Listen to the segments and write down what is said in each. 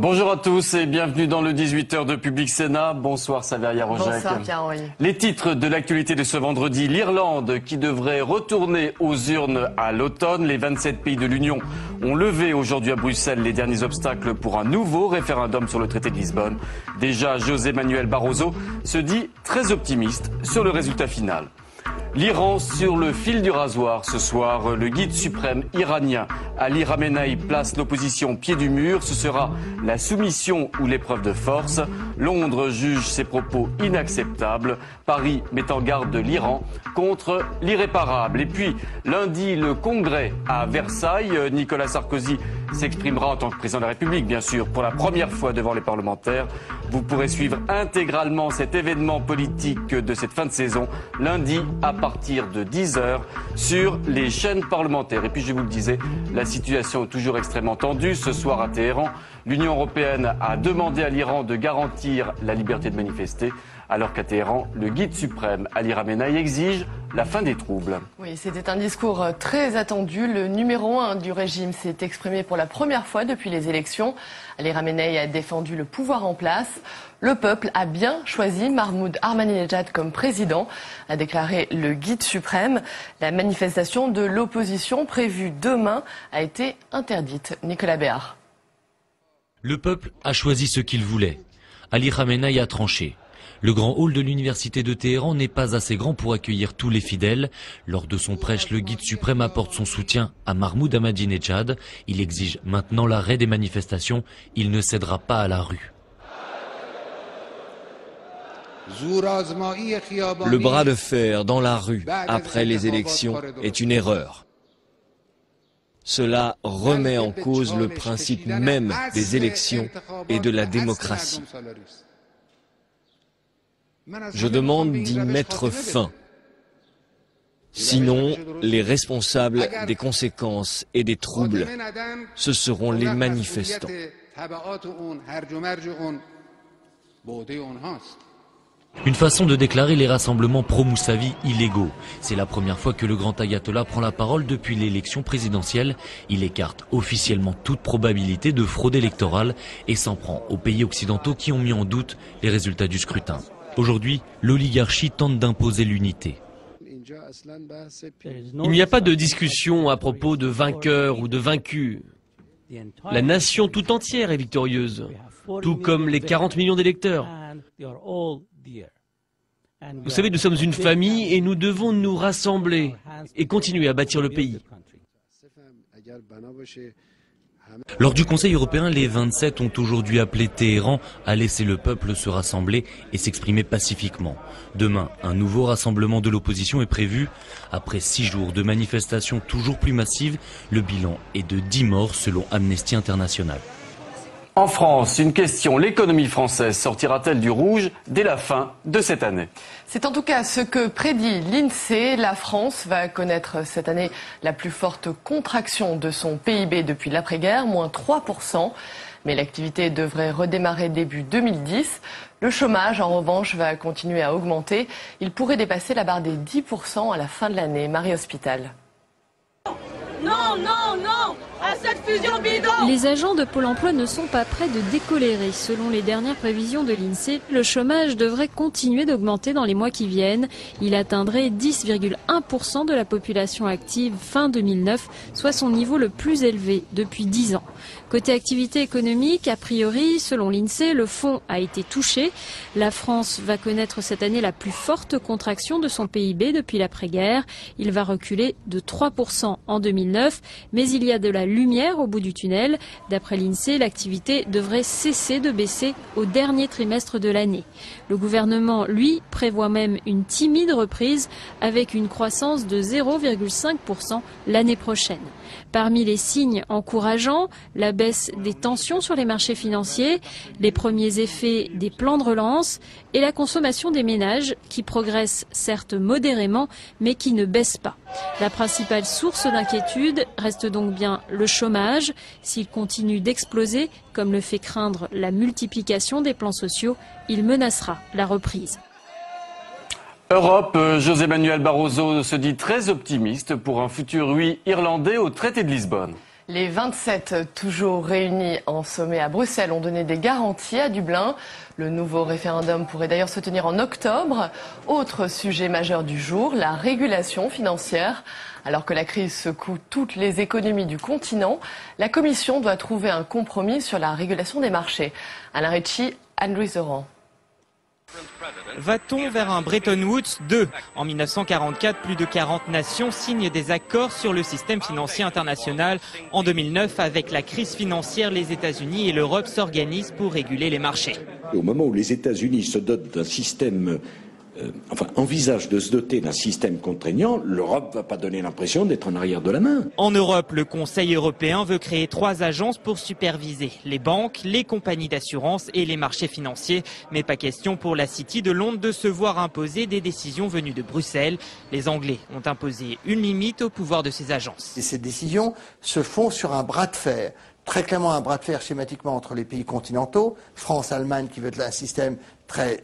Bonjour à tous et bienvenue dans le 18h de Public Sénat. Bonsoir Saveria Rojek. Bonsoir Pierre-Henri. Les titres de l'actualité de ce vendredi. L'Irlande qui devrait retourner aux urnes à l'automne. Les 27 pays de l'Union ont levé aujourd'hui à Bruxelles les derniers obstacles pour un nouveau référendum sur le traité de Lisbonne. Déjà, José Manuel Barroso se dit très optimiste sur le résultat final. L'Iran sur le fil du rasoir ce soir. Le guide suprême iranien Ali Khamenei place l'opposition au pied du mur. Ce sera la soumission ou l'épreuve de force. Londres juge ses propos inacceptables. Paris met en garde l'Iran contre l'irréparable. Et puis lundi, le Congrès à Versailles. Nicolas Sarkozy s'exprimera en tant que président de la République, bien sûr, pour la première fois devant les parlementaires. Vous pourrez suivre intégralement cet événement politique de cette fin de saison lundi à partir de 10h sur les chaînes parlementaires. Et puis je vous le disais, la situation est toujours extrêmement tendue. Ce soir à Téhéran, l'Union européenne a demandé à l'Iran de garantir la liberté de manifester, alors qu'à Téhéran, le guide suprême Ali Khamenei exige la fin des troubles. Oui, c'était un discours très attendu. Le numéro 1 du régime s'est exprimé pour la première fois depuis les élections. Ali Khamenei a défendu le pouvoir en place. Le peuple a bien choisi Mahmoud Ahmadinejad comme président, a déclaré le guide suprême. La manifestation de l'opposition prévue demain a été interdite. Nicolas Béard. Le peuple a choisi ce qu'il voulait. Ali Khamenei a tranché. Le grand hall de l'université de Téhéran n'est pas assez grand pour accueillir tous les fidèles. Lors de son prêche, le guide suprême apporte son soutien à Mahmoud Ahmadinejad. Il exige maintenant l'arrêt des manifestations. Il ne cédera pas à la rue. Le bras de fer dans la rue après les élections est une erreur. Cela remet en cause le principe même des élections et de la démocratie. Je demande d'y mettre fin. Sinon, les responsables des conséquences et des troubles, ce seront les manifestants. Une façon de déclarer les rassemblements pro-Moussavi illégaux. C'est la première fois que le grand ayatollah prend la parole depuis l'élection présidentielle. Il écarte officiellement toute probabilité de fraude électorale et s'en prend aux pays occidentaux qui ont mis en doute les résultats du scrutin. Aujourd'hui, l'oligarchie tente d'imposer l'unité. Il n'y a pas de discussion à propos de vainqueurs ou de vaincus. La nation tout entière est victorieuse, tout comme les 40 millions d'électeurs. Vous savez, nous sommes une famille et nous devons nous rassembler et continuer à bâtir le pays. Lors du Conseil européen, les 27 ont aujourd'hui appelé Téhéran à laisser le peuple se rassembler et s'exprimer pacifiquement. Demain, un nouveau rassemblement de l'opposition est prévu. Après 6 jours de manifestations toujours plus massives, le bilan est de 10 morts selon Amnesty International. En France, une question, l'économie française sortira-t-elle du rouge dès la fin de cette année? C'est en tout cas ce que prédit l'INSEE. La France va connaître cette année la plus forte contraction de son PIB depuis l'après-guerre, moins 3%. Mais l'activité devrait redémarrer début 2010. Le chômage, en revanche, va continuer à augmenter. Il pourrait dépasser la barre des 10% à la fin de l'année. Marie Hospital. Non, non, non à cette fusion bidon. Les agents de Pôle emploi ne sont pas prêts de décolérer. Selon les dernières prévisions de l'INSEE, le chômage devrait continuer d'augmenter dans les mois qui viennent. Il atteindrait 10,1% de la population active fin 2009, soit son niveau le plus élevé depuis 10 ans. Côté activité économique, a priori, selon l'INSEE, le fonds a été touché. La France va connaître cette année la plus forte contraction de son PIB depuis l'après-guerre. Il va reculer de 3% en 2009, mais il y a de la lumière au bout du tunnel. D'après l'INSEE, l'activité devrait cesser de baisser au dernier trimestre de l'année. Le gouvernement, lui, prévoit même une timide reprise avec une croissance de 0,5% l'année prochaine. Parmi les signes encourageants, la baisse des tensions sur les marchés financiers, les premiers effets des plans de relance et la consommation des ménages qui progresse certes modérément mais qui ne baisse pas. La principale source d'inquiétude reste donc bien le chômage. S'il continue d'exploser, comme le fait craindre la multiplication des plans sociaux, il menacera la reprise. Europe, José Manuel Barroso se dit très optimiste pour un futur oui irlandais au traité de Lisbonne. Les 27 toujours réunis en sommet à Bruxelles ont donné des garanties à Dublin. Le nouveau référendum pourrait d'ailleurs se tenir en octobre. Autre sujet majeur du jour, la régulation financière. Alors que la crise secoue toutes les économies du continent, la Commission doit trouver un compromis sur la régulation des marchés. Alain Ritchie, Anne-Louise Oran. Va-t-on vers un Bretton Woods 2 ? En 1944, plus de 40 nations signent des accords sur le système financier international. En 2009, avec la crise financière, les États-Unis et l'Europe s'organisent pour réguler les marchés. Au moment où les États-Unis se dotent d'un système, envisage de se doter d'un système contraignant, l'Europe ne va pas donner l'impression d'être en arrière de la main. En Europe, le Conseil européen veut créer 3 agences pour superviser les banques, les compagnies d'assurance et les marchés financiers. Mais pas question pour la City de Londres de se voir imposer des décisions venues de Bruxelles. Les Anglais ont imposé une limite au pouvoir de ces agences. Et ces décisions se font sur un bras de fer. Très clairement un bras de fer schématiquement entre les pays continentaux, France, Allemagne qui veut un système très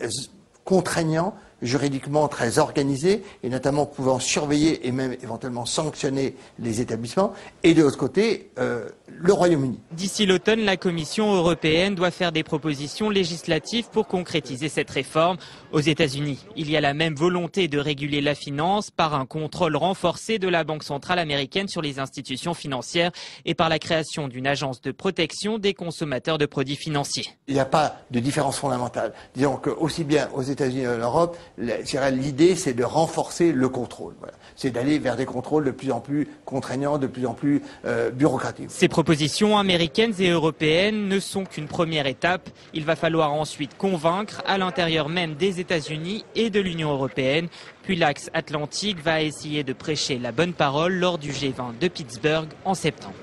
contraignant, juridiquement très organisé et notamment pouvant surveiller et même éventuellement sanctionner les établissements, et de l'autre côté, le Royaume-Uni. D'ici l'automne, la Commission européenne doit faire des propositions législatives pour concrétiser cette réforme. Aux États-Unis, il y a la même volonté de réguler la finance par un contrôle renforcé de la Banque centrale américaine sur les institutions financières et par la création d'une agence de protection des consommateurs de produits financiers. Il n'y a pas de différence fondamentale. Disons que aussi bien aux États-Unis qu'en Europe, l'idée c'est de renforcer le contrôle. Voilà. C'est d'aller vers des contrôles de plus en plus contraignants, de plus en plus bureaucratiques. Ces propositions américaines et européennes ne sont qu'une première étape. Il va falloir ensuite convaincre à l'intérieur même des États-Unis et de l'Union européenne. Puis l'axe atlantique va essayer de prêcher la bonne parole lors du G20 de Pittsburgh en septembre.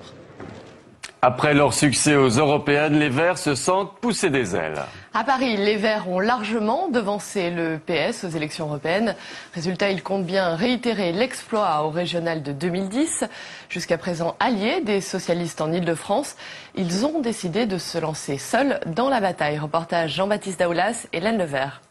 Après leur succès aux européennes, les Verts se sentent pousser des ailes. À Paris, les Verts ont largement devancé le PS aux élections européennes. Résultat, ils comptent bien réitérer l'exploit au régional de 2010. Jusqu'à présent alliés des socialistes en Ile-de-France, ils ont décidé de se lancer seuls dans la bataille. Reportage Jean-Baptiste Daoulas et Hélène Levert.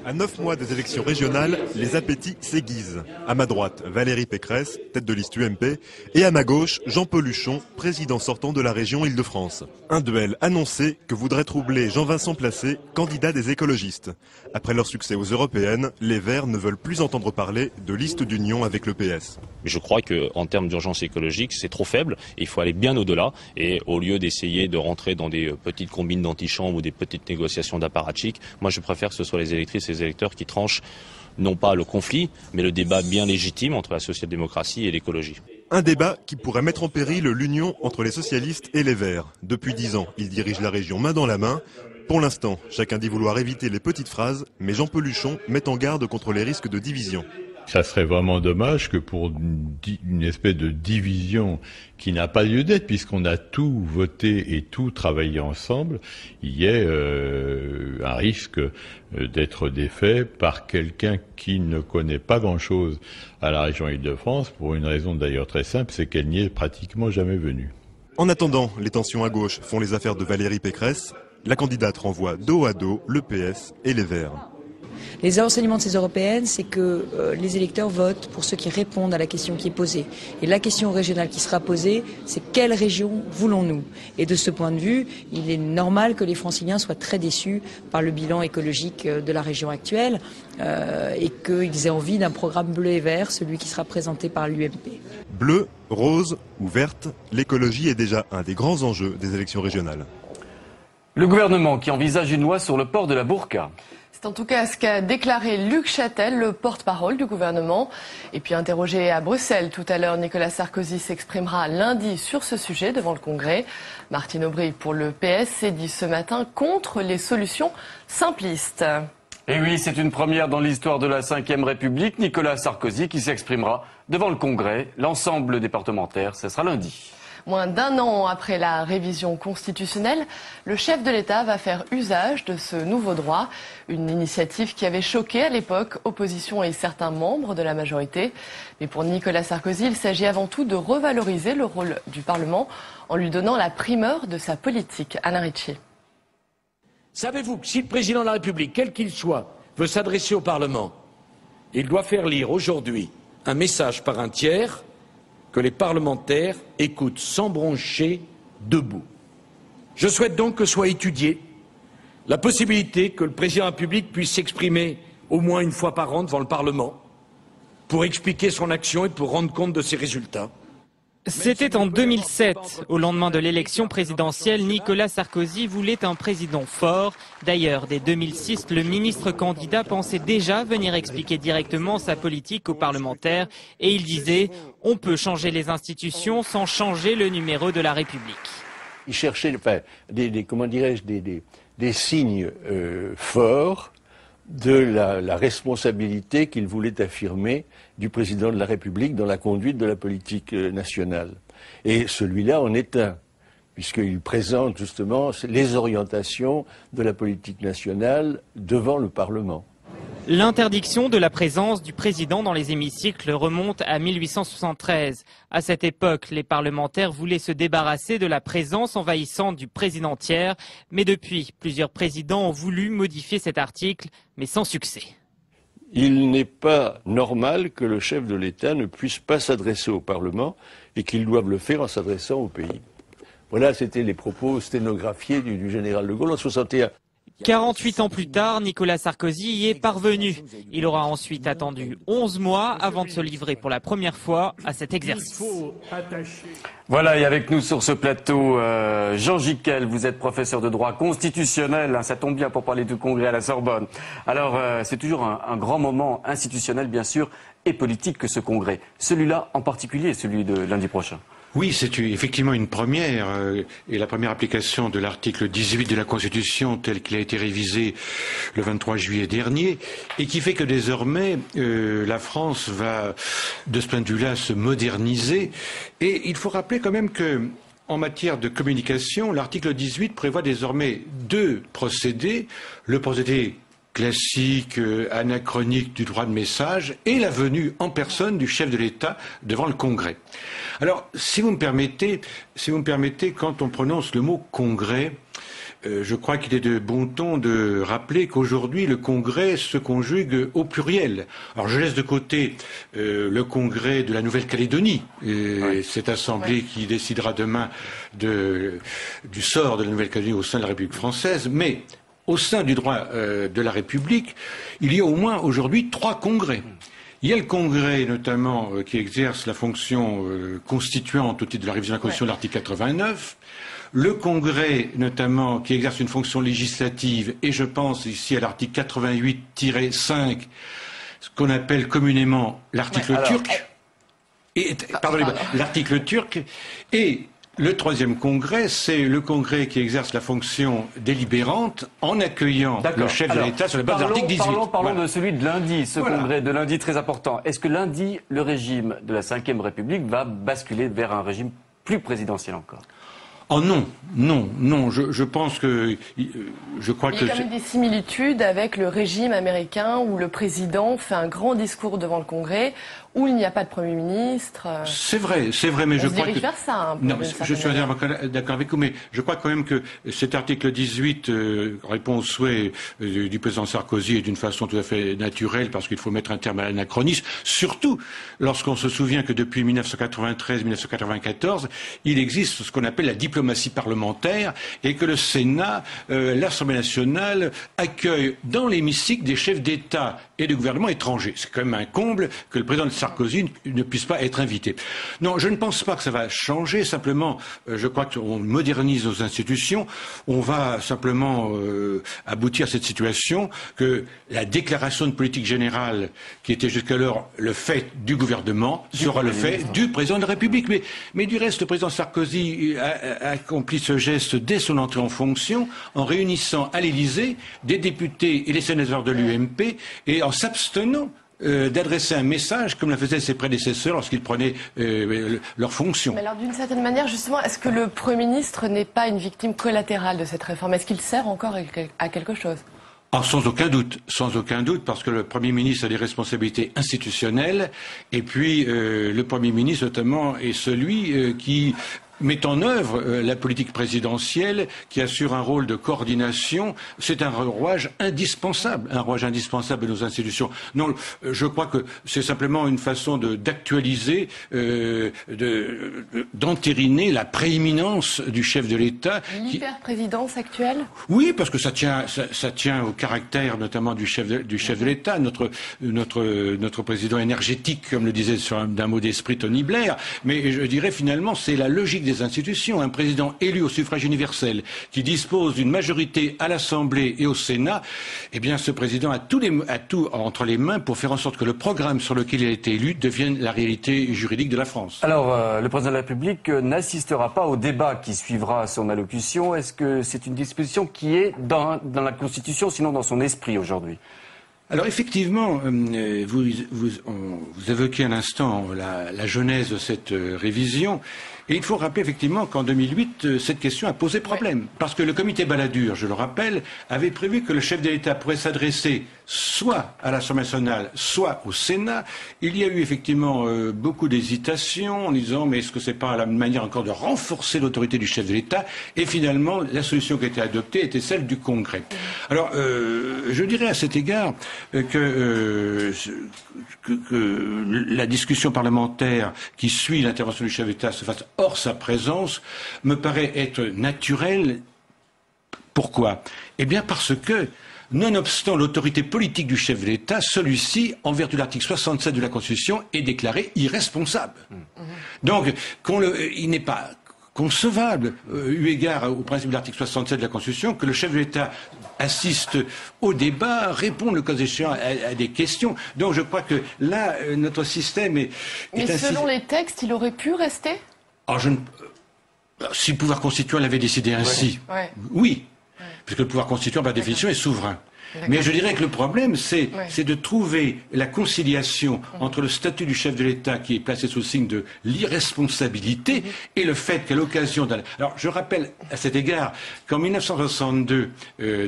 À 9 mois des élections régionales, les appétits s'aiguisent. À ma droite, Valérie Pécresse, tête de liste UMP, et à ma gauche, Jean-Paul Huchon, président sortant de la région Île-de-France. Un duel annoncé que voudrait troubler Jean-Vincent Placé, candidat des écologistes. Après leur succès aux européennes, les Verts ne veulent plus entendre parler de liste d'union avec le PS. Je crois qu'en termes d'urgence écologique, c'est trop faible et il faut aller bien au-delà. Et au lieu d'essayer de rentrer dans des petites combines d'antichambre ou des petites négociations d'apparatchiks, moi je préfère que ce soit les électrices et les électeurs qui tranchent non pas le conflit, mais le débat bien légitime entre la social-démocratie et l'écologie. Un débat qui pourrait mettre en péril l'union entre les socialistes et les Verts. Depuis 10 ans, ils dirigent la région main dans la main. Pour l'instant, chacun dit vouloir éviter les petites phrases, mais Jean-Paul Huchon met en garde contre les risques de division. Ça serait vraiment dommage que pour une espèce de division qui n'a pas lieu d'être, puisqu'on a tout voté et tout travaillé ensemble, il y ait un risque d'être défait par quelqu'un qui ne connaît pas grand-chose à la région Île-de-France, pour une raison d'ailleurs très simple, c'est qu'elle n'y est pratiquement jamais venue. En attendant, les tensions à gauche font les affaires de Valérie Pécresse. La candidate renvoie dos à dos le PS et les Verts. Les enseignements de ces européennes, c'est que les électeurs votent pour ceux qui répondent à la question qui est posée. Et la question régionale qui sera posée, c'est quelle région voulons-nous ? Et de ce point de vue, il est normal que les Franciliens soient très déçus par le bilan écologique de la région actuelle et qu'ils aient envie d'un programme bleu et vert, celui qui sera présenté par l'UMP. Bleu, rose ou verte, l'écologie est déjà un des grands enjeux des élections régionales. Le gouvernement qui envisage une loi sur le port de la burqa. C'est en tout cas ce qu'a déclaré Luc Châtel, le porte-parole du gouvernement. Et puis interrogé à Bruxelles tout à l'heure, Nicolas Sarkozy s'exprimera lundi sur ce sujet devant le Congrès. Martine Aubry pour le PS s'est dit ce matin contre les solutions simplistes. Et oui, c'est une première dans l'histoire de la Ve République. Nicolas Sarkozy qui s'exprimera devant le Congrès. L'ensemble des parlementaires, ce sera lundi. Moins d'un an après la révision constitutionnelle, le chef de l'État va faire usage de ce nouveau droit. Une initiative qui avait choqué à l'époque opposition et certains membres de la majorité. Mais pour Nicolas Sarkozy, il s'agit avant tout de revaloriser le rôle du Parlement en lui donnant la primeur de sa politique. Alain Ritchie. Savez-vous que si le président de la République, quel qu'il soit, veut s'adresser au Parlement, il doit faire lire aujourd'hui un message par un tiers que les parlementaires écoutent sans broncher, debout. Je souhaite donc que soit étudiée la possibilité que le président de la République puisse s'exprimer au moins une fois par an devant le Parlement pour expliquer son action et pour rendre compte de ses résultats. C'était en 2007. Au lendemain de l'élection présidentielle, Nicolas Sarkozy voulait un président fort. D'ailleurs, dès 2006, le ministre candidat pensait déjà venir expliquer directement sa politique aux parlementaires. Et il disait « On peut changer les institutions sans changer le numéro de la République ». Il cherchait des signes forts de la responsabilité qu'il voulait affirmer du président de la République dans la conduite de la politique nationale. Et celui-là en est un, puisqu'il présente justement les orientations de la politique nationale devant le Parlement. L'interdiction de la présence du président dans les hémicycles remonte à 1873. À cette époque, les parlementaires voulaient se débarrasser de la présence envahissante du président tiers. Mais depuis, plusieurs présidents ont voulu modifier cet article, mais sans succès. Il n'est pas normal que le chef de l'État ne puisse pas s'adresser au Parlement et qu'il doive le faire en s'adressant au pays. Voilà, c'était les propos sténographiés du général de Gaulle en 1961. 48 ans plus tard, Nicolas Sarkozy y est parvenu. Il aura ensuite attendu 11 mois avant de se livrer pour la première fois à cet exercice. Voilà, et avec nous sur ce plateau, Jean Gicquel, vous êtes professeur de droit constitutionnel, ça tombe bien pour parler du Congrès à la Sorbonne. Alors, c'est toujours un grand moment institutionnel, bien sûr, et politique que ce Congrès. Celui-là en particulier, celui de lundi prochain. Oui, c'est effectivement une première, et la première application de l'article 18 de la Constitution tel qu'il a été révisé le 23 juillet dernier, et qui fait que désormais la France va, de ce point de vue-là, se moderniser. Et il faut rappeler quand même que, en matière de communication, l'article 18 prévoit désormais deux procédés. Le procédé classique, anachronique du droit de message et la venue en personne du chef de l'État devant le Congrès. Alors, si vous me permettez, quand on prononce le mot Congrès, je crois qu'il est de bon ton de rappeler qu'aujourd'hui le Congrès se conjugue au pluriel. Alors je laisse de côté le Congrès de la Nouvelle-Calédonie, cette assemblée qui décidera demain du sort de la Nouvelle-Calédonie au sein de la République française, mais au sein du droit de la République, il y a au moins aujourd'hui 3 congrès. Il y a le congrès notamment qui exerce la fonction constituante au titre de la révision de la Constitution de l'article 89, le congrès notamment qui exerce une fonction législative, et je pense ici à l'article 88-5, ce qu'on appelle communément l'article turc, l'article turc, et le 3e congrès, c'est le congrès qui exerce la fonction délibérante en accueillant le chef de l'État sur la base de l'article 18. Parlons de celui de lundi, ce congrès de lundi très important. Est-ce que lundi, le régime de la Ve République va basculer vers un régime plus présidentiel encore ? Oh non, je pense que, je crois que... Il y a quand même des similitudes avec le régime américain où le président fait un grand discours devant le Congrès, où il n'y a pas de Premier ministre. C'est vrai, mais je crois que... vers ça, un peu. Non, je suis d'accord avec vous, mais je crois quand même que cet article 18 répond aux souhaits du président Sarkozy et d'une façon tout à fait naturelle, parce qu'il faut mettre un terme à l'anachronisme, surtout lorsqu'on se souvient que depuis 1993-1994, il existe ce qu'on appelle la diplomatie parlementaire, et que le Sénat, l'Assemblée nationale, accueille dans l'hémicycle des chefs d'État et de gouvernement étrangers. C'est quand même un comble que le président Sarkozy ne puisse pas être invité. Non, je ne pense pas que ça va changer. Simplement, je crois qu'on modernise nos institutions. On va simplement aboutir à cette situation que la déclaration de politique générale, qui était jusqu'alors le fait du gouvernement, sera le fait du président de la République. Mais du reste, le président Sarkozy a accompli ce geste dès son entrée en fonction, en réunissant à l'Élysée des députés et les sénateurs de l'UMP et en s'abstenant d'adresser un message comme le faisaient ses prédécesseurs lorsqu'ils prenaient leurs fonctions. Mais alors d'une certaine manière, justement, est-ce que le Premier ministre n'est pas une victime collatérale de cette réforme? Est-ce qu'il sert encore à quelque chose? Ah, sans aucun doute, parce que le Premier ministre a des responsabilités institutionnelles, et puis le Premier ministre notamment est celui qui met en œuvre la politique présidentielle, qui assure un rôle de coordination. C'est un rouage indispensable de nos institutions. Non, je crois que c'est simplement une façon d'actualiser, d'entériner la prééminence du chef de l'État. L'hyper-présidence actuelle? Oui, parce que ça tient au caractère notamment du chef de l'État, notre président énergétique, comme le disait d'un mot d'esprit Tony Blair. Mais je dirais finalement, c'est la logique des institutions. Un président élu au suffrage universel qui dispose d'une majorité à l'Assemblée et au Sénat, eh bien ce président a tout entre les mains pour faire en sorte que le programme sur lequel il a été élu devienne la réalité juridique de la France. Alors, le président de la République n'assistera pas au débat qui suivra son allocution. Est-ce que c'est une disposition qui est dans la Constitution, sinon dans son esprit aujourd'hui? Alors effectivement, vous évoquez à l'instant la genèse de cette révision. Et il faut rappeler effectivement qu'en 2008, cette question a posé problème. Parce que le comité Balladur, je le rappelle, avait prévu que le chef de l'État pourrait s'adresser soit à l'Assemblée nationale, soit au Sénat. Il y a eu effectivement beaucoup d'hésitations en disant mais est-ce que c'est pas la manière encore de renforcer l'autorité du chef de l'État? Et finalement, la solution qui a été adoptée était celle du Congrès. Alors, je dirais à cet égard que la discussion parlementaire qui suit l'intervention du chef de l'État se fasse hors sa présence me paraît être naturelle. Pourquoi? Eh bien parce que, nonobstant l'autorité politique du chef de l'État, celui-ci, en vertu de l'article 67 de la Constitution, est déclaré irresponsable. Donc, il n'est pas concevable, eu égard au principe de l'article 67 de la Constitution, que le chef de l'État assiste au débat, répond le cas échéant à des questions. Donc je crois que là, notre système est Mais selon les textes, il aurait pu rester? Si le pouvoir constituant l'avait décidé ainsi, oui, puisque le pouvoir constituant, par définition, est souverain. Mais je dirais que le problème, c'est de trouver la conciliation entre le statut du chef de l'État, qui est placé sous le signe de l'irresponsabilité, et le fait qu'à l'occasion d'un... Alors, je rappelle à cet égard qu'en 1962,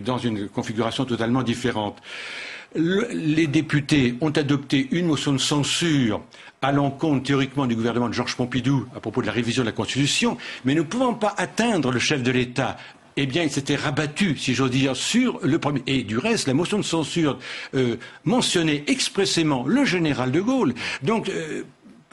dans une configuration totalement différente, les députés ont adopté une motion de censure à l'encontre théoriquement du gouvernement de Georges Pompidou à propos de la révision de la Constitution, mais ne pouvant pas atteindre le chef de l'État, eh bien, il s'était rabattu, si j'ose dire, sur le premier. Et du reste, la motion de censure mentionnait expressément le général de Gaulle. Donc,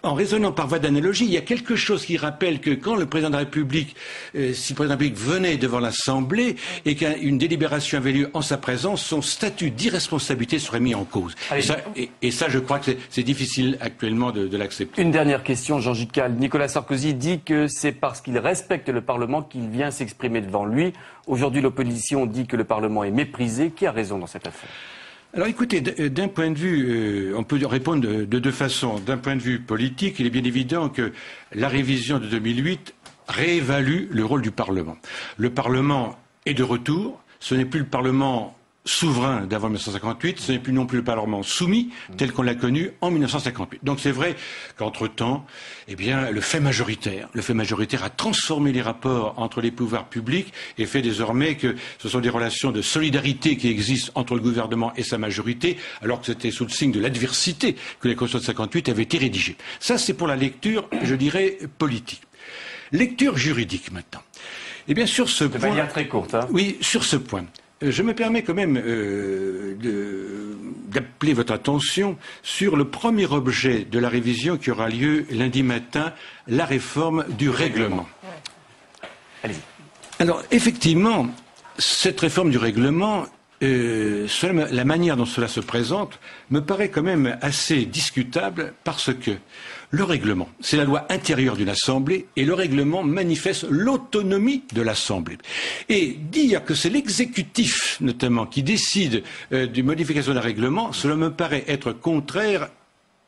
en raisonnant par voie d'analogie, il y a quelque chose qui rappelle que quand le président de la République, si le président de la République venait devant l'Assemblée et qu'une délibération avait lieu en sa présence, son statut d'irresponsabilité serait mis en cause. Et ça, je crois que c'est difficile actuellement de l'accepter. Une dernière question, Jean Gical. Nicolas Sarkozy dit que c'est parce qu'il respecte le Parlement qu'il vient s'exprimer devant lui. Aujourd'hui, l'opposition dit que le Parlement est méprisé. Qui a raison dans cette affaire? Alors écoutez, d'un point de vue, on peut répondre de deux façons. D'un point de vue politique, il est bien évident que la révision de 2008 réévalue le rôle du Parlement. Le Parlement est de retour, ce n'est plus le Parlement souverain d'avant 1958, ce n'est plus non plus le Parlement soumis tel qu'on l'a connu en 1958. Donc c'est vrai qu'entre-temps, eh bien, le fait majoritaire a transformé les rapports entre les pouvoirs publics et fait désormais que ce sont des relations de solidarité qui existent entre le gouvernement et sa majorité, alors que c'était sous le signe de l'adversité que la Constitution de 58 avait été rédigée. Ça, c'est pour la lecture, je dirais, politique. Lecture juridique maintenant. Eh bien, sur ce point... De manière très courte, hein. Oui, sur ce point. Je me permets quand même d'appeler votre attention sur le premier objet de la révision qui aura lieu lundi matin, la réforme du règlement. Allez-y. Alors, effectivement, cette réforme du règlement la manière dont cela se présente me paraît quand même assez discutable parce que le règlement, c'est la loi intérieure d'une assemblée et le règlement manifeste l'autonomie de l'assemblée. Et dire que c'est l'exécutif notamment qui décide d'une modification d'un règlement, cela me paraît être contraire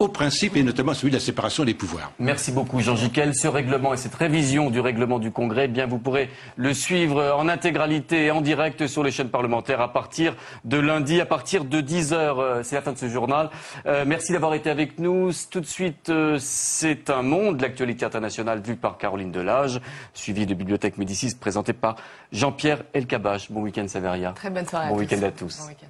au principe et notamment celui de la séparation des pouvoirs. Merci beaucoup Jean Gicquel. Ce règlement et cette révision du règlement du Congrès, eh bien vous pourrez le suivre en intégralité et en direct sur les chaînes parlementaires à partir de lundi, à partir de 10h. C'est la fin de ce journal. Merci d'avoir été avec nous. Tout de suite, c'est un monde, l'actualité internationale vue par Caroline Delage, suivi de Bibliothèque Médicis présenté par Jean-Pierre Elkabbach. Bon week-end Saveria. Très bonne soirée. Bon week-end à tous. Bon week-end.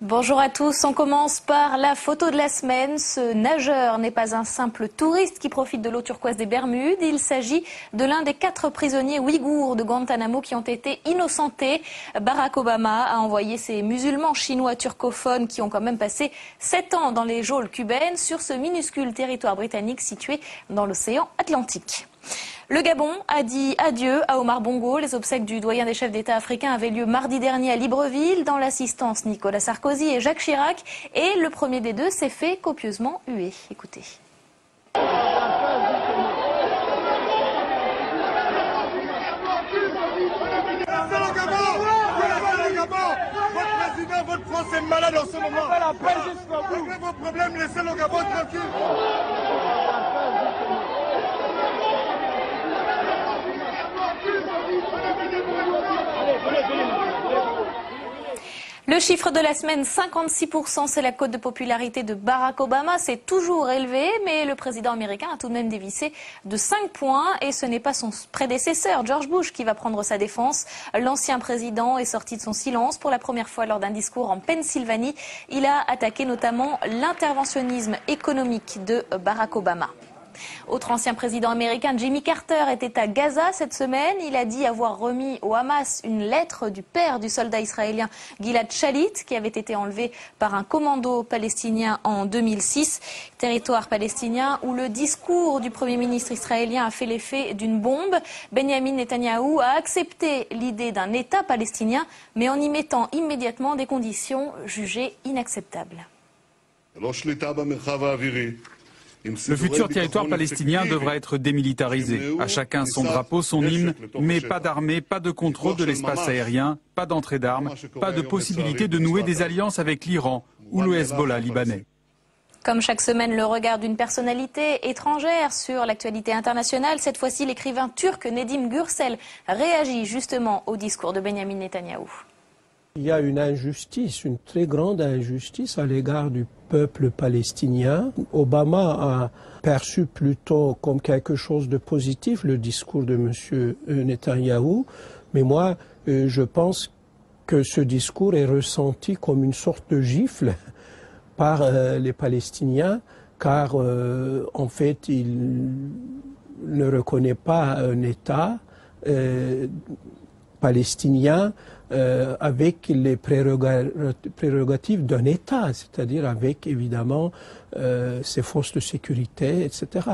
Bonjour à tous, on commence par la photo de la semaine. Ce nageur n'est pas un simple touriste qui profite de l'eau turquoise des Bermudes. Il s'agit de l'un des 4 prisonniers ouïghours de Guantanamo qui ont été innocentés. Barack Obama a envoyé ces musulmans chinois turcophones qui ont quand même passé 7 ans dans les geôles cubaines sur ce minuscule territoire britannique situé dans l'océan Atlantique. Le Gabon a dit adieu à Omar Bongo. Les obsèques du doyen des chefs d'État africains avaient lieu mardi dernier à Libreville, dans l'assistance Nicolas Sarkozy et Jacques Chirac. Et le premier des deux s'est fait copieusement huer. Écoutez. Votre président, votre France est malade en ce moment. Réglez vos problèmes, laissez le Gabon tranquille. Le chiffre de la semaine, 56%, c'est la cote de popularité de Barack Obama. C'est toujours élevé, mais le président américain a tout de même dévissé de 5 points. Et ce n'est pas son prédécesseur, George Bush, qui va prendre sa défense. L'ancien président est sorti de son silence pour la première fois lors d'un discours en Pennsylvanie. Il a attaqué notamment l'interventionnisme économique de Barack Obama. Autre ancien président américain, Jimmy Carter, était à Gaza cette semaine. Il a dit avoir remis au Hamas une lettre du père du soldat israélien Gilad Shalit, qui avait été enlevé par un commando palestinien en 2006. Territoire palestinien où le discours du Premier ministre israélien a fait l'effet d'une bombe. Benjamin Netanyahou a accepté l'idée d'un État palestinien, mais en y mettant immédiatement des conditions jugées inacceptables. Le futur territoire palestinien devra être démilitarisé. À chacun son drapeau, son hymne, mais pas d'armée, pas de contrôle de l'espace aérien, pas d'entrée d'armes, pas de possibilité de nouer des alliances avec l'Iran ou le Hezbollah libanais. Comme chaque semaine, le regard d'une personnalité étrangère sur l'actualité internationale. Cette fois-ci, l'écrivain turc Nedim Gürsel réagit justement au discours de Benjamin Netanyahou. Il y a une injustice, une très grande injustice à l'égard du peuple palestinien. Obama a perçu plutôt comme quelque chose de positif le discours de M. Netanyahou, mais moi, je pense que ce discours est ressenti comme une sorte de gifle par les Palestiniens, car en fait, il ne reconnaît pas un État palestinien avec les prérogatives d'un État, c'est-à-dire avec évidemment ses forces de sécurité, etc.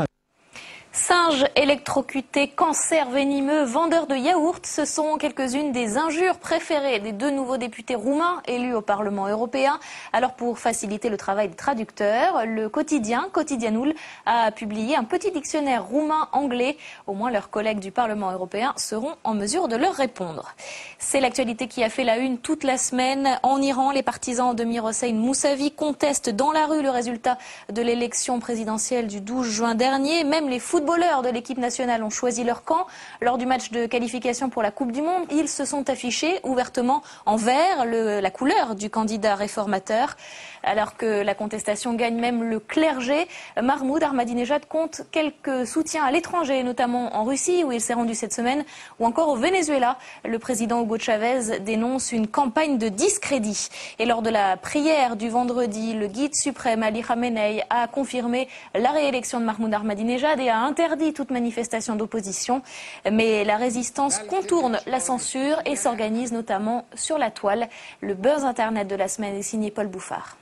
Singes électrocutés, cancer venimeux, vendeurs de yaourts, ce sont quelques-unes des injures préférées des 2 nouveaux députés roumains élus au Parlement européen. Alors pour faciliter le travail des traducteurs, le quotidien Quotidianul a publié un petit dictionnaire roumain-anglais. Au moins leurs collègues du Parlement européen seront en mesure de leur répondre. C'est l'actualité qui a fait la une toute la semaine. En Iran, les partisans de Mir Hossein Mousavi contestent dans la rue le résultat de l'élection présidentielle du 12 juin dernier. Même les footballeurs de l'équipe nationale ont choisi leur camp. Lors du match de qualification pour la Coupe du Monde, ils se sont affichés ouvertement en vert, la couleur du candidat réformateur. Alors que la contestation gagne même le clergé, Mahmoud Ahmadinejad compte quelques soutiens à l'étranger, notamment en Russie où il s'est rendu cette semaine, ou encore au Venezuela. Le président Hugo Chavez dénonce une campagne de discrédit. Et lors de la prière du vendredi, le guide suprême Ali Khamenei a confirmé la réélection de Mahmoud Ahmadinejad et a interdit toute manifestation d'opposition. Mais la résistance contourne la censure et s'organise notamment sur la toile. Le buzz internet de la semaine est signé Paul Bouffard.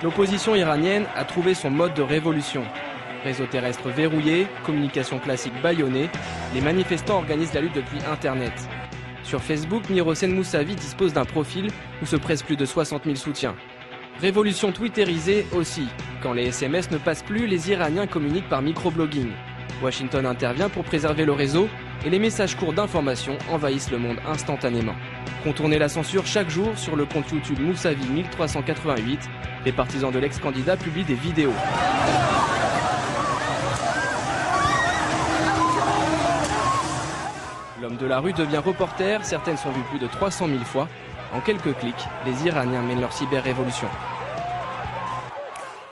L'opposition iranienne a trouvé son mode de révolution. Réseau terrestre verrouillé, communication classique bâillonnée, les manifestants organisent la lutte depuis Internet. Sur Facebook, Mir Hossein Mousavi dispose d'un profil où se pressent plus de 60 000 soutiens. Révolution twitterisée aussi. Quand les SMS ne passent plus, les Iraniens communiquent par microblogging. Washington intervient pour préserver le réseau et les messages courts d'information envahissent le monde instantanément. Contournez la censure chaque jour sur le compte YouTube Mousavi 1388. Les partisans de l'ex-candidat publient des vidéos. L'homme de la rue devient reporter, certaines sont vues plus de 300 000 fois. En quelques clics, les Iraniens mènent leur cyber-révolution.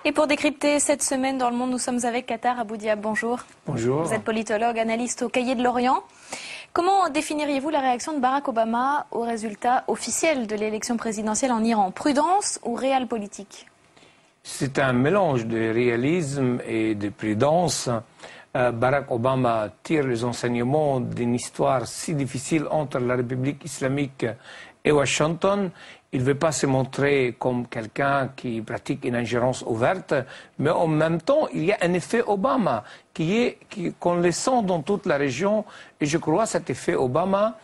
Et pour décrypter cette semaine dans le monde, nous sommes avec Qatar Abou Diab. Bonjour. Bonjour. Vous êtes politologue, analyste au Cahier de l'Orient. Comment définiriez-vous la réaction de Barack Obama au résultat officiel de l'élection présidentielle en Iran? Prudence ou réel politique? C'est un mélange de réalisme et de prudence. Barack Obama tire les enseignements d'une histoire si difficile entre la République islamique et Washington. Il ne veut pas se montrer comme quelqu'un qui pratique une ingérence ouverte, mais en même temps, il y a un effet Obama qu'on le sent dans toute la région. Et je crois que cet effet Obama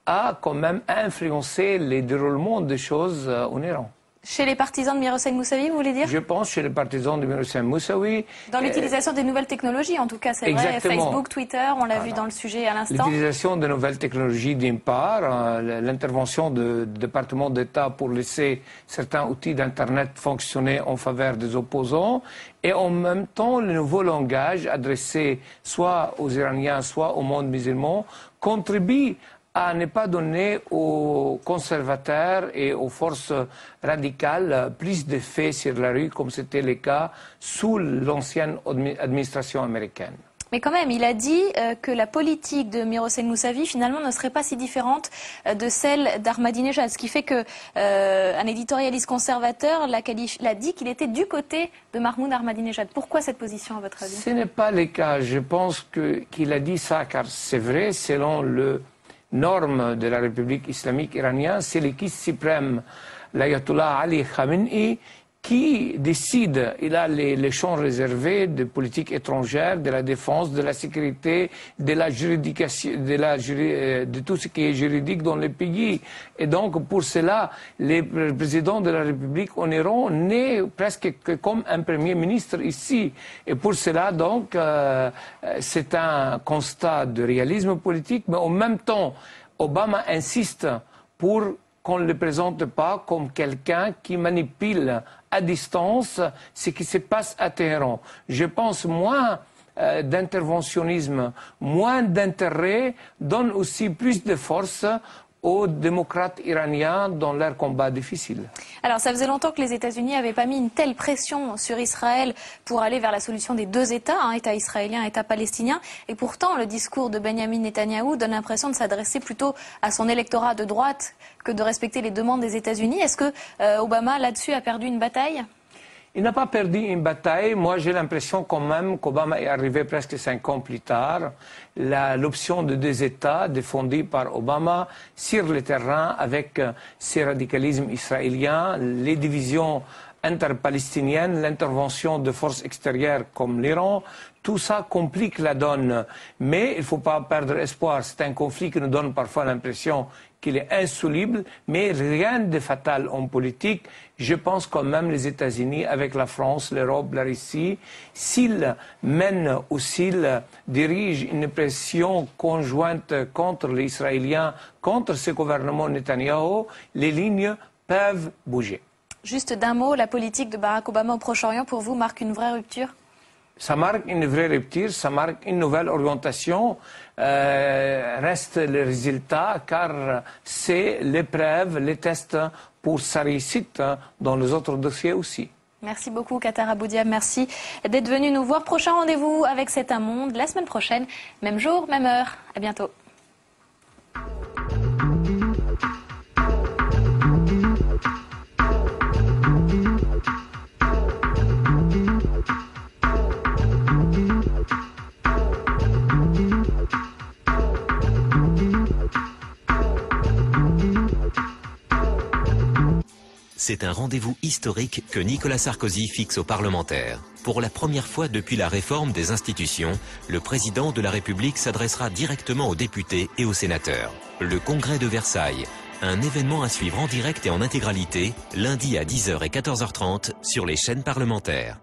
a quand même influencé le déroulement des choses en Iran. Chez les partisans de Mir Hossein Mousavi, vous voulez dire? Je pense chez les partisans de Mir Hossein Mousavi. Dans l'utilisation des nouvelles technologies, en tout cas, c'est vrai. Facebook, Twitter, on l'a vu dans le sujet à l'instant. L'utilisation de nouvelles technologies d'une part, l'intervention du département d'État pour laisser certains outils d'Internet fonctionner en faveur des opposants, et en même temps, le nouveau langage adressé soit aux Iraniens, soit au monde musulman, contribue à ne pas donner aux conservateurs et aux forces radicales plus d'effet sur la rue, comme c'était le cas sous l'ancienne administration américaine. Mais quand même, il a dit que la politique de Mir Hossein Mousavi, finalement, ne serait pas si différente de celle d'Ahmadinejad. Ce qui fait qu'un éditorialiste conservateur l'a dit qu'il était du côté de Mahmoud Ahmadinejad. Pourquoi cette position, à votre avis? Ce n'est pas le cas. Je pense qu'il a dit ça, car c'est vrai, selon le norme de la République islamique iranienne, c'est le guide suprême, l'ayatollah Ali Khamenei, qui décide. Il a les champs réservés de politique étrangère, de la défense, de la sécurité, de la juridiction, de tout ce qui est juridique dans le pays. Et donc, pour cela, le président de la République en Iran n'est presque que comme un premier ministre ici. Et pour cela, donc, c'est un constat de réalisme politique, mais en même temps, Obama insiste pour qu'on ne le présente pas comme quelqu'un qui manipule à distance ce qui se passe à Téhéran. Je pense moins d'interventionnisme, moins d'intérêt, donne aussi plus de force aux démocrates iraniens dans leur combat difficile. Alors, ça faisait longtemps que les États-Unis n'avaient pas mis une telle pression sur Israël pour aller vers la solution des deux États, État israélien et État palestinien. Et pourtant, le discours de Benjamin Netanyahou donne l'impression de s'adresser plutôt à son électorat de droite que de respecter les demandes des États-Unis. Est-ce que Obama, là-dessus, a perdu une bataille ? Il n'a pas perdu une bataille. Moi, j'ai l'impression quand même qu'Obama est arrivé presque 5 ans plus tard. L'option de deux États défendue par Obama sur le terrain avec ses radicalismes israéliens, les divisions interpalestiniennes, l'intervention de forces extérieures comme l'Iran, tout ça complique la donne. Mais il ne faut pas perdre espoir. C'est un conflit qui nous donne parfois l'impression qu'il est insoluble, mais rien de fatal en politique. Je pense quand même les États-Unis, avec la France, l'Europe, la Russie, s'ils mènent ou s'ils dirigent une pression conjointe contre les Israéliens, contre ce gouvernement Netanyahou, les lignes peuvent bouger. Juste d'un mot, la politique de Barack Obama au Proche-Orient, pour vous, marque une vraie rupture ? Ça marque une vraie rupture, ça marque une nouvelle orientation. Reste le résultat, car c'est l'épreuve, les tests pour sa réussite dans les autres dossiers aussi. Merci beaucoup, Qatar Abou Diab. Merci d'être venu nous voir. Prochain rendez-vous avec C'est un monde, la semaine prochaine. Même jour, même heure. À bientôt. c'est un rendez-vous historique que Nicolas Sarkozy fixe aux parlementaires. Pour la première fois depuis la réforme des institutions, le président de la République s'adressera directement aux députés et aux sénateurs. Le Congrès de Versailles, un événement à suivre en direct et en intégralité, lundi à 10h et 14h30 sur les chaînes parlementaires.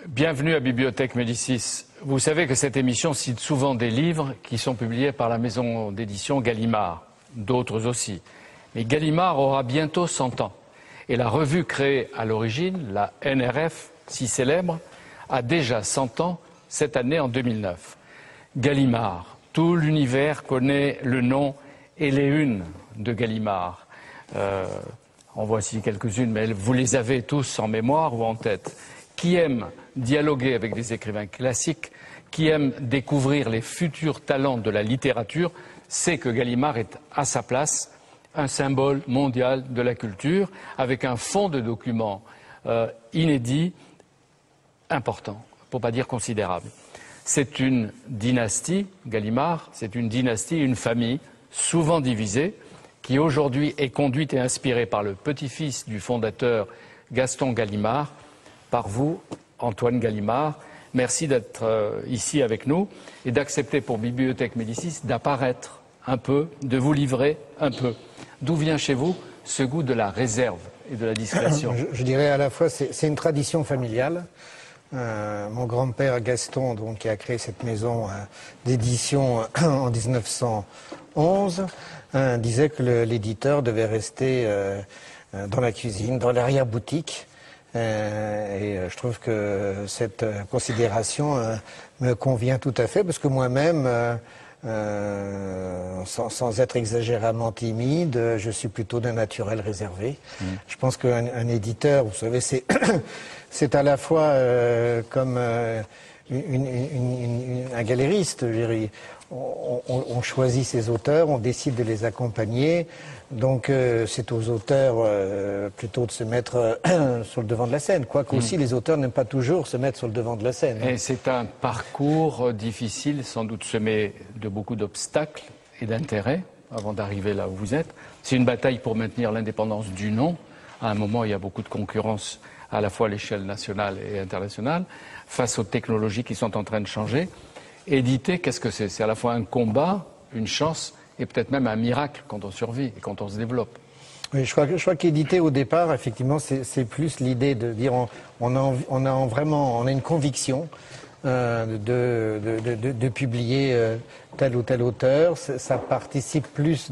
Bienvenue à Bibliothèque Médicis. Vous savez que cette émission cite souvent des livres qui sont publiés par la maison d'édition Gallimard, d'autres aussi. Mais Gallimard aura bientôt 100 ans. Et la revue créée à l'origine, la NRF, si célèbre, a déjà 100 ans cette année en 2009. Gallimard, tout l'univers connaît le nom et les unes de Gallimard. En voici quelques-unes, mais vous les avez tous en mémoire ou en tête. Qui aime dialoguer avec des écrivains classiques, qui aime découvrir les futurs talents de la littérature, sait que Gallimard est à sa place un symbole mondial de la culture, avec un fonds de documents inédit, important, pour ne pas dire considérable. C'est une dynastie, Gallimard, c'est une dynastie, une famille, souvent divisée, qui aujourd'hui est conduite et inspirée par le petit-fils du fondateur Gaston Gallimard, par vous, Antoine Gallimard. Merci d'être ici avec nous et d'accepter pour Bibliothèque Médicis d'apparaître un peu, de vous livrer un peu. D'où vient chez vous ce goût de la réserve et de la discrétion? Je dirais à la fois, c'est une tradition familiale. Mon grand-père Gaston, donc, qui a créé cette maison d'édition en 1911, disait que l'éditeur devait rester dans la cuisine, dans l'arrière-boutique. Et je trouve que cette considération me convient tout à fait, parce que moi-même, sans être exagérément timide, je suis plutôt d'un naturel réservé. Je pense qu'un éditeur, vous savez, c'est à la fois comme un galériste. Je dirais. On choisit ses auteurs, on décide de les accompagner. Donc c'est aux auteurs plutôt de se mettre sur le devant de la scène. Quoique aussi les auteurs n'aiment pas toujours se mettre sur le devant de la scène. Et c'est un parcours difficile, sans doute semé de beaucoup d'obstacles et d'intérêts avant d'arriver là où vous êtes. C'est une bataille pour maintenir l'indépendance du nom. À un moment, il y a beaucoup de concurrence à la fois à l'échelle nationale et internationale face aux technologies qui sont en train de changer. Éditer, qu'est-ce que c'est? C'est à la fois un combat, une chance et peut-être même un miracle quand on survit et quand on se développe. Oui, je crois qu'éditer au départ, effectivement, c'est plus l'idée de dire on a une conviction de publier tel ou tel auteur. Ça participe plus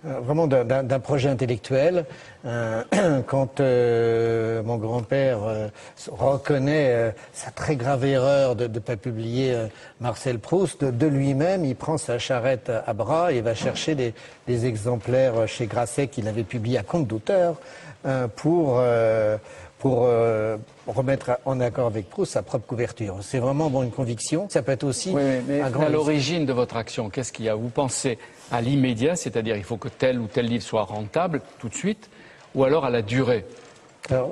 vraiment d'un projet intellectuel. Quand mon grand-père reconnaît sa très grave erreur de ne pas publier Marcel Proust, de lui-même, il prend sa charrette à bras et va chercher des exemplaires chez Grasset qu'il avait publiés à compte d'auteur pour remettre en accord avec Proust sa propre couverture. C'est vraiment une conviction. Ça peut être aussi mais un grand... à l'origine de votre action, qu'est-ce qu'il y a? Vous pensez à l'immédiat, c'est-à-dire il faut que tel ou tel livre soit rentable tout de suite, ou alors à la durée? Alors,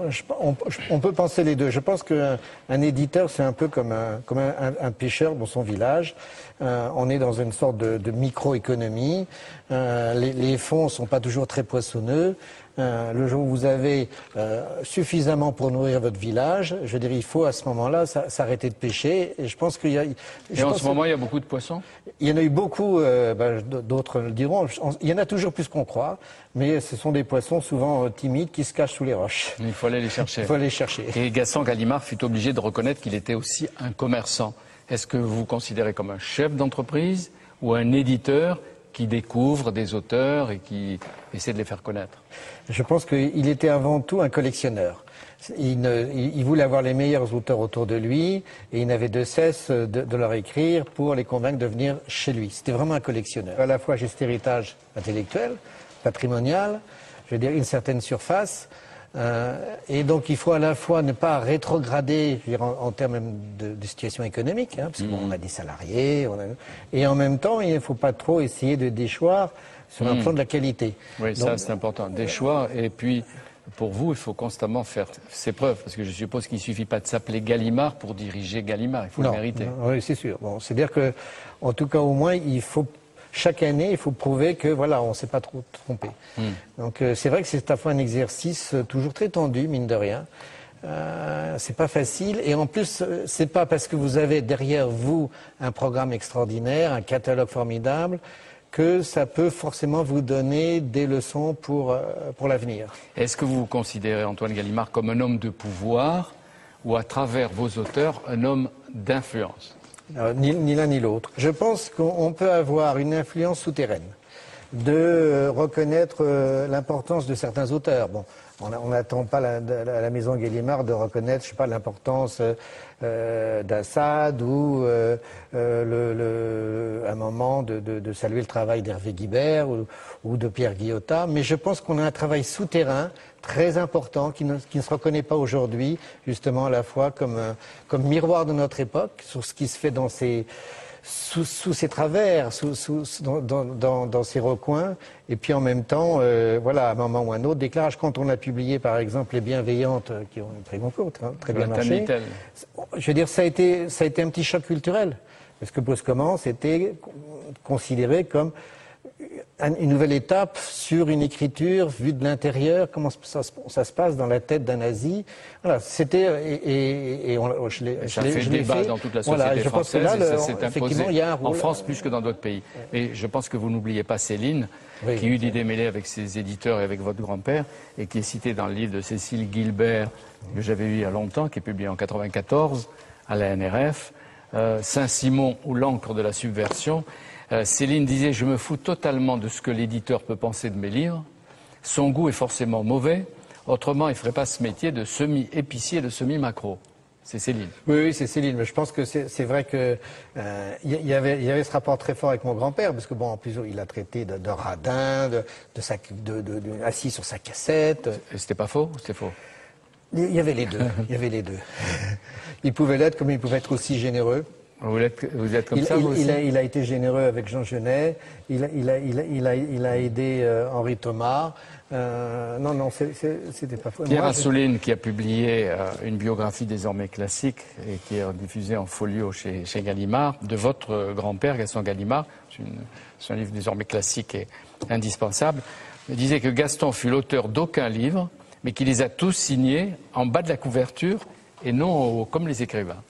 on peut penser les deux. Je pense qu'un éditeur, c'est un peu comme un pêcheur dans son village. On est dans une sorte de microéconomie. Les fonds ne sont pas toujours très poissonneux. Le jour où vous avez suffisamment pour nourrir votre village, je veux dire, il faut à ce moment-là s'arrêter de pêcher. Et je pense qu'il y a... Et en ce moment, il y a beaucoup de poissons? Il y en a eu beaucoup, d'autres le diront. Il y en a toujours plus qu'on croit, mais ce sont des poissons souvent timides qui se cachent sous les roches. Il faut aller les chercher. Il faut aller les chercher. Et Gaston Gallimard fut obligé de reconnaître qu'il était aussi un commerçant. Est-ce que vous vous considérez comme un chef d'entreprise ou un éditeur qui découvre des auteurs et qui essaie de les faire connaître? Je pense qu'il était avant tout un collectionneur. Il voulait avoir les meilleurs auteurs autour de lui et il n'avait de cesse de leur écrire pour les convaincre de venir chez lui. C'était vraiment un collectionneur. À la fois j'ai cet héritage intellectuel, patrimonial, je veux dire une certaine surface. Et donc il faut à la fois ne pas rétrograder, je veux dire, en termes de situation économique, parce qu'on a des salariés, et en même temps il ne faut pas trop essayer de déchoir sur un plan de la qualité. Oui, ça c'est important, déchoir et puis pour vous, il faut constamment faire ses preuves, parce que je suppose qu'il ne suffit pas de s'appeler Gallimard pour diriger Gallimard, il faut le mériter. Oui, c'est sûr. Bon, c'est-à-dire que, en tout cas, au moins, il faut chaque année, il faut prouver que voilà, on ne s'est pas trop trompé. Donc, c'est vrai que c'est à la fois un exercice toujours très tendu, mine de rien. C'est pas facile, et en plus, c'est pas parce que vous avez derrière vous un programme extraordinaire, un catalogue formidable, que ça peut forcément vous donner des leçons pour l'avenir. Est-ce que vous vous considérez, Antoine Gallimard, comme un homme de pouvoir ou à travers vos auteurs, un homme d'influence? Ni l'un ni l'autre. Je pense qu'on peut avoir une influence souterraine, de reconnaître l'importance de certains auteurs. Bon, on n'attend pas à la maison Gallimard de reconnaître, je sais pas, l'importance d'Assad ou un moment de saluer le travail d'Hervé Guibert ou de Pierre Guillotat. Mais je pense qu'on a un travail souterrain très important qui ne se reconnaît pas aujourd'hui, justement à la fois comme miroir de notre époque sur ce qui se fait dans sous ses travers, dans ses recoins, et puis en même temps, voilà, à un moment ou à un autre, déclarage. Quand on a publié, par exemple, Les Bienveillantes, qui ont une très bonne courte, très bien marché, je veux dire, ça a été un petit choc culturel, parce que brusquement, c'était considéré comme une nouvelle étape sur une écriture vue de l'intérieur, comment ça se passe dans la tête d'un nazi. Voilà, c'était ça fait débat dans toute la société française, et ça s'est imposé en France plus que dans d'autres pays. Mais je pense que vous n'oubliez pas Céline, qui eut l'idée mêlée avec ses éditeurs et avec votre grand-père, et qui est citée dans le livre de Cécile Gilbert, que j'avais eu il y a longtemps, qui est publié en 1994 à la NRF, Saint-Simon ou l'encre de la subversion. Céline disait « Je me fous totalement de ce que l'éditeur peut penser de mes livres. Son goût est forcément mauvais. Autrement, il ne ferait pas ce métier de semi-épicier, de semi-macro. » C'est Céline. Oui, c'est Céline. Mais je pense que c'est vrai que y avait ce rapport très fort avec mon grand-père, parce que bon, en plus, il a traité de radin, assis sur sa cassette. C'était pas faux ou c'était faux? Il y avait les deux. Il y avait les deux. Il pouvait l'être comme il pouvait être aussi généreux. Vous êtes comme ça, vous aussi? Il a été généreux avec Jean Genet, il a aidé Henri Thomas. Non, c'était pas faux. Pierre Assouline, qui a publié une biographie désormais classique et qui est diffusée en folio chez Gallimard, de votre grand-père, Gaston Gallimard. C'est un livre désormais classique et indispensable. Il disait que Gaston fut l'auteur d'aucun livre, mais qu'il les a tous signés en bas de la couverture et non comme les écrivains.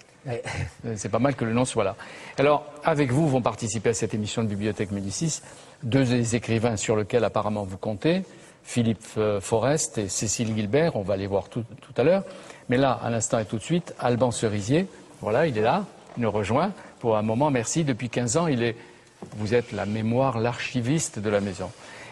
C'est pas mal que le nom soit là. Alors, avec vous vont participer à cette émission de Bibliothèque Médicis deux des écrivains sur lesquels apparemment vous comptez, Philippe Forest et Cécile Gilbert, on va les voir tout à l'heure. Mais là, à l'instant et tout de suite, Alban Cerisier, voilà, il est là, il nous rejoint pour un moment. Merci, depuis 15 ans, vous êtes la mémoire, l'archiviste de la maison.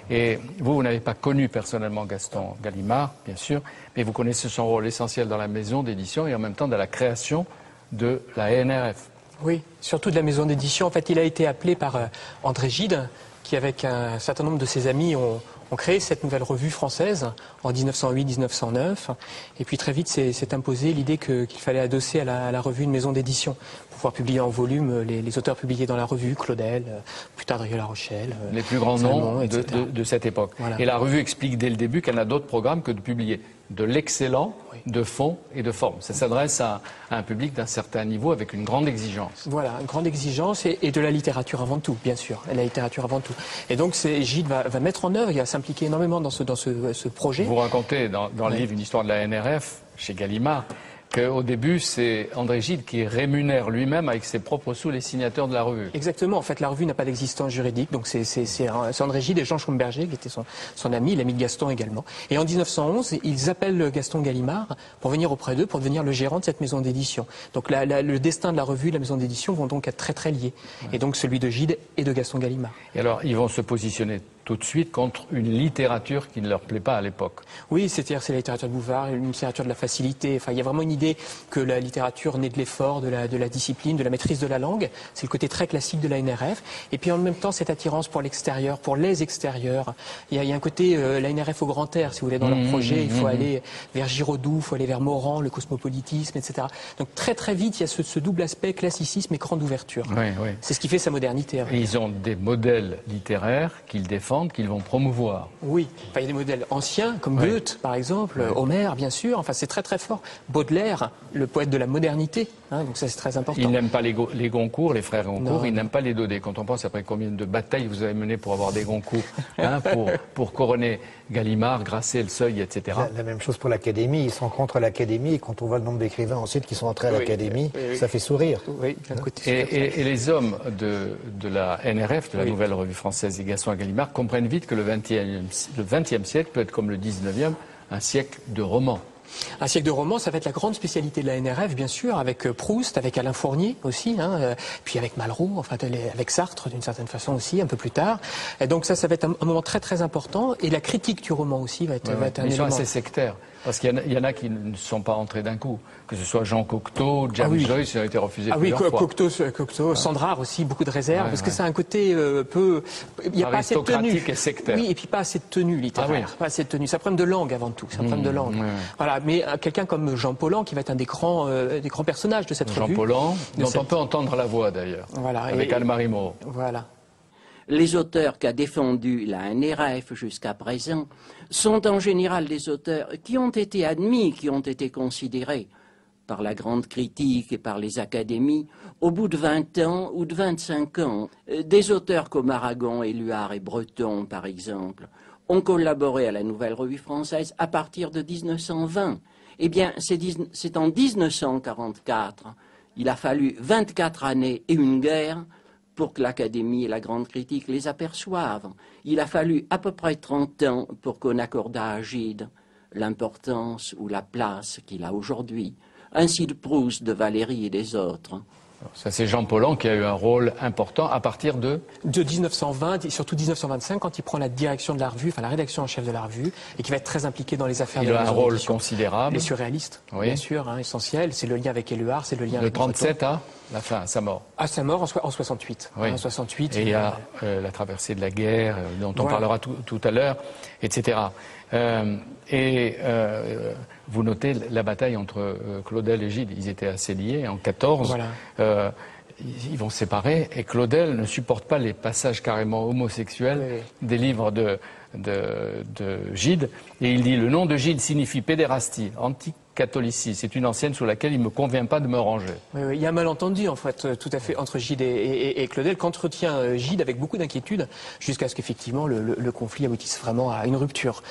Et vous n'avez pas connu personnellement Gaston Gallimard, bien sûr, mais vous connaissez son rôle essentiel dans la maison d'édition et en même temps dans la création de la NRF. Oui, surtout de la maison d'édition. En fait, il a été appelé par André Gide, qui avec un certain nombre de ses amis ont créé cette nouvelle revue française en 1908-1909. Et puis très vite s'est imposée l'idée qu'il fallait adosser à la revue une maison d'édition pour pouvoir publier en volume les auteurs publiés dans la revue, Claudel, plus tard Drieu-La Rochelle. Les plus grands noms de cette époque. Voilà. Et la revue explique dès le début qu'elle n'a d'autre programme que de publier de l'excellent, de fond et de forme. Ça s'adresse à un public d'un certain niveau avec une grande exigence. Voilà, une grande exigence et de la littérature avant tout, bien sûr. La littérature avant tout. Et donc Gide va mettre en œuvre, il va s'impliquer énormément dans ce projet. Vous racontez dans le livre une histoire de la NRF chez Gallimard, qu'au début, c'est André Gide qui rémunère lui-même avec ses propres sous les signateurs de la revue. Exactement. En fait, la revue n'a pas d'existence juridique. Donc, c'est André Gide et Jean Schomberger, qui était son ami, l'ami de Gaston également. Et en 1911, ils appellent Gaston Gallimard pour venir auprès d'eux, pour devenir le gérant de cette maison d'édition. Donc, le destin de la revue et de la maison d'édition vont donc être très, très liés. Et donc, celui de Gide et de Gaston Gallimard. Et alors, ils vont se positionner tout de suite contre une littérature qui ne leur plaît pas à l'époque. Oui, c'est-à-dire c'est la littérature de Bouvard, une littérature de la facilité. Enfin, il y a vraiment une idée que la littérature naît de l'effort, de la discipline, de la maîtrise de la langue. C'est le côté très classique de la NRF. Et puis en même temps, cette attirance pour l'extérieur, pour les extérieurs. Il y a un côté la NRF au grand air, si vous voulez, dans leur projet. Il faut aller vers Giraudoux, il faut aller vers Morand, le cosmopolitisme, etc. Donc très très vite, il y a ce double aspect classicisme et grande ouverture. Oui, oui. C'est ce qui fait sa modernité. Et ils ont des modèles littéraires qu'ils défendent défendre, qu'ils vont promouvoir. Oui, enfin, il y a des modèles anciens, comme Goethe, par exemple, Homère, bien sûr. Enfin, c'est très très fort. Baudelaire, le poète de la modernité. Donc ça, c'est très important. Ils n'aiment pas les Goncourt, les frères Goncourt. Ils n'aiment pas les Daudet. Quand on pense après combien de batailles vous avez menées pour avoir des Goncourt, pour couronner Gallimard, Grasset, Le Seuil, etc. La même chose pour l'Académie. Ils sont contre l'Académie et quand on voit le nombre d'écrivains ensuite qui sont entrés à l'Académie, ça fait sourire. Oui, et les hommes de la NRF, de la Nouvelle Revue Française, et Gaston Gallimard, comprennent vite que le XXe siècle peut être comme le XIXe, un siècle de romans. Un siècle de romans, ça va être la grande spécialité de la NRF, bien sûr, avec Proust, avec Alain Fournier aussi, puis avec Malraux, enfin avec Sartre d'une certaine façon aussi, un peu plus tard. Et donc ça va être un moment très très important. Et la critique du roman aussi va être un élément. Ils sont assez sectaires. Parce qu'il y en a qui ne sont pas entrés d'un coup. Que ce soit Jean Cocteau, James Joyce, a été refusé plusieurs fois. Cocteau, Sandrard aussi, beaucoup de réserves, parce que c'est un côté peu... Il n'y a pas assez de tenue. Et sectaire. Oui, et puis pas assez de tenue littéraire. Pas assez de tenue. C'est un problème de langue avant tout. C'est un problème de langue. Voilà. Mais quelqu'un comme Jean Paulhan, qui va être un des grands personnages de cette revue. Jean Paulhan, dont on peut entendre la voix d'ailleurs. Voilà. Avec Anne-Marie Moreau. Voilà. Les auteurs qu'a défendu la NRF jusqu'à présent sont en général des auteurs qui ont été admis, qui ont été considérés par la grande critique et par les académies au bout de 20 ans ou de 25 ans. Des auteurs comme Aragon, Éluard et Breton, par exemple, ont collaboré à la Nouvelle Revue Française à partir de 1920. Eh bien, c'est en 1944. Il a fallu 24 années et une guerre pour que l'Académie et la grande critique les aperçoivent. Il a fallu à peu près 30 ans pour qu'on accordât à Gide l'importance ou la place qu'il a aujourd'hui. Ainsi de Proust, de Valéry et des autres. Ça, c'est Jean Paulhan qui a eu un rôle important à partir de 1920 et surtout 1925, quand il prend la direction de la revue, enfin la rédaction en chef de la revue, et qui va être très impliqué dans les affaires de la maison d'édition. Il a un rôle considérable. Les surréalistes, bien sûr, essentiel. C'est le lien avec Éluard, c'est le lien avec... De 37 à la fin, à sa mort. À sa mort en 68. Oui. En 68. Et il y a la traversée de la guerre, dont on parlera tout à l'heure, etc. Vous notez la bataille entre Claudel et Gide. Ils étaient assez liés en 14. Voilà. Ils vont se séparer et Claudel ne supporte pas les passages carrément homosexuels des livres de Gide. Et il dit: le nom de Gide signifie pédérastie, anticatholicisme. C'est une ancienne sur laquelle il ne me convient pas de me ranger. Il y a un malentendu en fait tout à fait entre Gide et Claudel, qu'entretient Gide avec beaucoup d'inquiétude jusqu'à ce qu'effectivement le conflit aboutisse vraiment à une rupture.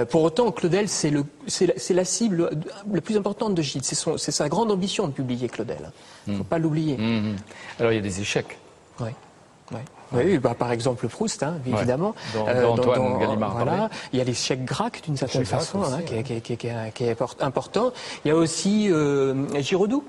Pour autant, Claudel, c'est la cible la plus importante de Gide. C'est sa grande ambition de publier Claudel. Il ne faut pas l'oublier. Alors il y a des échecs. Oui, par exemple Proust, évidemment. Antoine Gallimard. Voilà. Il y a l'échec grec d'une certaine façon, qui est important. Il y a aussi Giraudoux,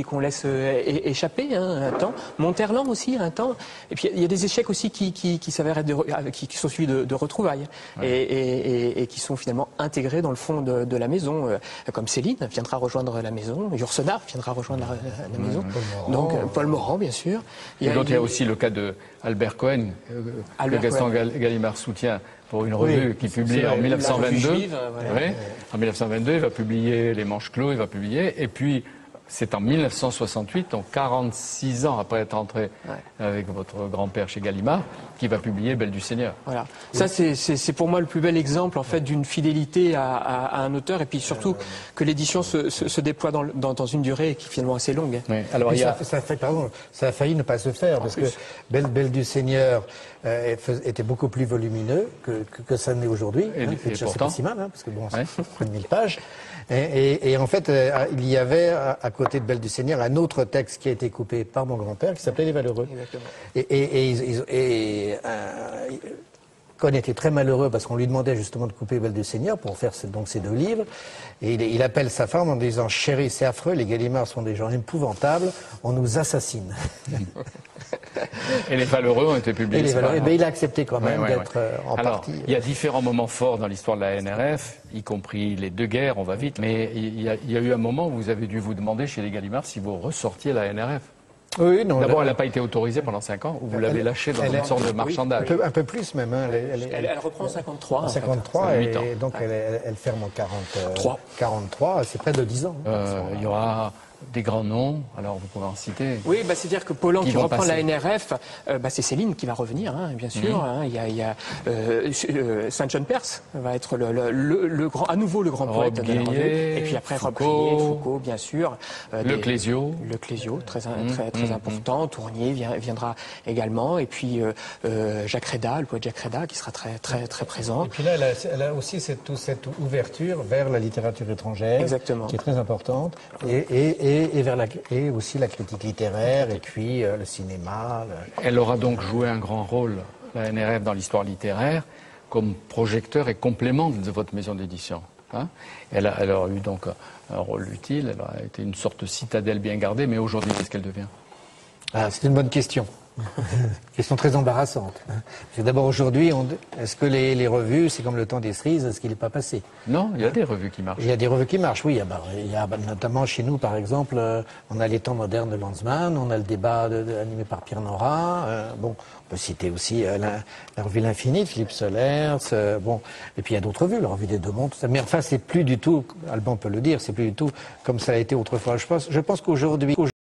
qu'on laisse échapper un temps. Monterland aussi un temps. Et puis il y a des échecs aussi qui s'avèrent être qui sont suivis de retrouvailles et qui sont finalement intégrés dans le fond de la maison, comme Céline viendra rejoindre la maison, Yourcenar viendra rejoindre la maison. Donc Paul Morand, bien sûr. Il y a aussi le cas de Albert Cohen, que Gaston Gallimard soutient pour une revue qui publie en 1922. En 1922, il va publier Les Manches Clos, il va publier, et puis c'est en 1968, donc 46 ans après être entré avec votre grand-père chez Gallimard, qui va publier Belle du Seigneur. Voilà. Ça, c'est pour moi le plus bel exemple en fait d'une fidélité à un auteur, et puis surtout que l'édition se déploie dans une durée qui est finalement assez longue. Alors ça a failli ne pas se faire, parce que Belle du Seigneur était beaucoup plus volumineux que ça n'est aujourd'hui. C'est pas si mal, parce que bon, c'est près de 1000 pages. Et en fait, il y avait à côté de Belle du Seigneur un autre texte qui a été coupé par mon grand-père qui s'appelait Les Valeureux. Cohen était très malheureux parce qu'on lui demandait justement de couper Belle du Seigneur pour faire donc ces deux livres. Et il appelle sa femme en disant: chérie, c'est affreux, les Gallimards sont des gens épouvantables, on nous assassine. Et Les Valeureux ont été publiés. Mais il a accepté quand même d'être en partie. Il y a différents moments forts dans l'histoire de la NRF, y compris les deux guerres, on va vite, mais il y a eu un moment où vous avez dû vous demander chez les Gallimards si vous ressortiez la NRF. Oui, non. D'abord, elle n'a pas été autorisée pendant 5 ans, ou vous l'avez lâchée dans une sorte de marchandage. Un peu plus même. Elle reprend en 53. En 53, et donc elle ferme en 43. C'est près de 10 ans. Il y aura des grands noms. Alors vous pouvez en citer. Oui, c'est-à-dire que Paulan qui reprend la NRF, c'est Céline qui va revenir, bien sûr. Il y a Saint John Perse va être à nouveau le grand poète de la revue. Et puis après Rob Grillet, Foucault, bien sûr. Le Clésio, très important. Tournier viendra également. Et puis Jacques Réda, le poète Jacques Réda, qui sera très présent. Et puis là, elle a aussi cette ouverture vers la littérature étrangère, qui est très importante, et aussi la critique littéraire, et puis le cinéma. Elle aura donc joué un grand rôle, la NRF, dans l'histoire littéraire, comme projecteur et complément de votre maison d'édition. Elle aura eu donc un rôle utile, elle a été une sorte de citadelle bien gardée, mais aujourd'hui, qu'est-ce qu'elle devient? C'est une bonne question. Question très embarrassante. D'abord, aujourd'hui, est-ce que les revues, c'est comme le temps des cerises, est-ce qu'il n'est pas passé? Non, il y a des revues qui marchent. Il y a des revues qui marchent, oui. Il y a notamment chez nous, par exemple, on a les temps modernes de Lanzmann, on a le débat animé par Pierre Nora. On peut citer aussi la revue L'Infini de Philippe Solers. Et puis il y a d'autres revues, la revue des Deux Mondes, tout ça. Mais enfin, c'est plus du tout, Alban peut le dire, c'est plus du tout comme ça a été autrefois. Je pense qu'aujourd'hui,